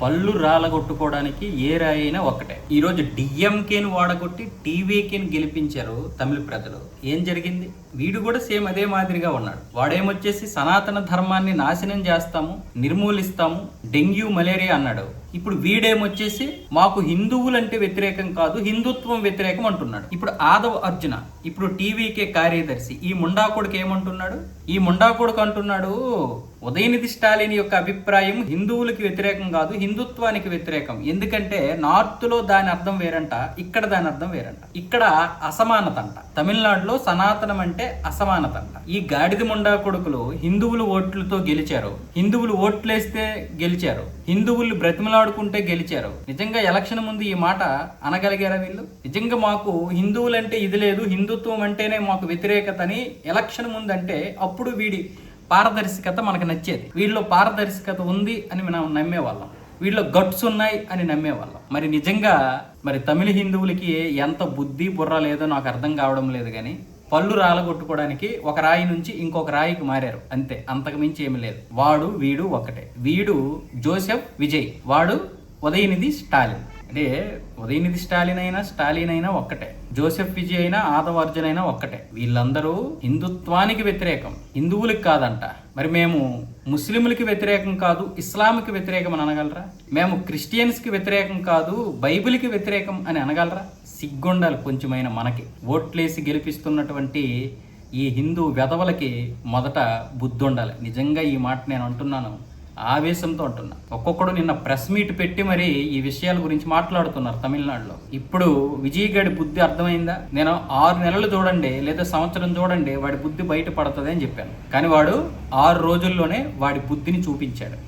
పళ్ళు రాలగొట్టుకోవడానికి ఏ రాయి అయినా ఒక్కటే. ఈరోజు డిఎంకేని వాడగొట్టి టీవీకేని గెలిపించారు తమిళ ప్రజలు. ఏం జరిగింది? వీడు కూడా సేమ్ అదే మాదిరిగా ఉన్నాడు. వాడేమొచ్చేసి సనాతన ధర్మాన్ని నాశనం చేస్తాము, నిర్మూలిస్తాము, డెంగ్యూ మలేరియా అన్నాడు. ఇప్పుడు వీడేమొచ్చేసి మాకు హిందువులంటే వ్యతిరేకం కాదు, హిందుత్వం వ్యతిరేకం అంటున్నాడు. ఇప్పుడు ఆదవ్ అర్జున, ఇప్పుడు టీవీకే కార్యదర్శి, ఈ ముండాకొడుకు ఏమంటున్నాడు? ఈ ముండాకొడుకు అంటున్నాడు, ఉదయనిధి స్టాలిన్ యొక్క అభిప్రాయం హిందువులకి వ్యతిరేకం కాదు, హిందుత్వానికి వ్యతిరేకం. ఎందుకంటే నార్త్ లో దాని అర్థం వేరంట, ఇక్కడ దాని అర్థం వేరంట. ఇక్కడ అసమానత అంట, తమిళనాడులో సనాతనం అంటే అసమానత అంట. ఈ గాడిద ముండా కొడుకులు హిందువులు ఓట్లతో గెలిచారు, హిందువులు ఓట్లేస్తే గెలిచారు, హిందువులు బ్రతిమలాడుకుంటే గెలిచారు. నిజంగా ఎలక్షన్ ముందు ఈ మాట అనగలిగారా వీళ్ళు? నిజంగా మాకు హిందువులంటే ఇది లేదు, హిందుత్వం అంటేనే మాకు వ్యతిరేకత అని ఎలక్షన్ ముందు అంటే అప్పుడు వీడి పారదర్శకత మనకు నచ్చేది. వీళ్ళలో పారదర్శకత ఉంది అని మనం నమ్మేవాళ్ళం, వీళ్ళలో గట్స్ ఉన్నాయి అని నమ్మేవాళ్ళం. మరి నిజంగా మరి తమిళ హిందువులకి ఎంత బుద్ధి బుర్ర లేదో నాకు అర్థం కావడం లేదు. కానీ పళ్ళు రాలగొట్టుకోవడానికి ఒక రాయి నుంచి ఇంకొక రాయికి మారారు అంతే, అంతకు మించి ఏమి లేదు. వాడు వీడు ఒకటే. వీడు జోసెఫ్ విజయ్, వాడు ఉదయనిధి స్టాలిన్. అంటే ఉదయనిధి స్టాలిన్ అయినా ఒక్కటే, జోసెఫ్ విజయ్ అయినా ఆదవ్ అర్జున్ అయినా ఒక్కటే. వీళ్ళందరూ హిందుత్వానికి వ్యతిరేకం, హిందువులకి కాదంట. మరి మేము ముస్లింలకి వ్యతిరేకం కాదు, ఇస్లాంకి వ్యతిరేకం అని అనగలరా? మేము క్రిస్టియన్స్కి వ్యతిరేకం కాదు, బైబిల్కి వ్యతిరేకం అని అనగలరా? సిగ్గుండాలి కొంచెమైన మనకి. ఓట్లేసి గెలిపిస్తున్నటువంటి ఈ హిందూ వెధవలకి మొదట బుద్ధి ఉండాలి. నిజంగా ఈ మాట నేను అంటున్నాను, ఆవేశంతో అంటున్నా. ఒక్కొక్కడు నిన్న ప్రెస్ మీట్ పెట్టి మరి ఈ విషయాల గురించి మాట్లాడుతున్నారు తమిళనాడులో. ఇప్పుడు విజయ్ గడి బుద్ధి అర్థమైందా? నేను 6 నెలలు చూడండి లేదా సంవత్సరం చూడండి, వాడి బుద్ధి బయట పడుతుంది అని చెప్పాను. కానీ వాడు 6 రోజుల్లోనే వాడి బుద్ధిని చూపించాడు.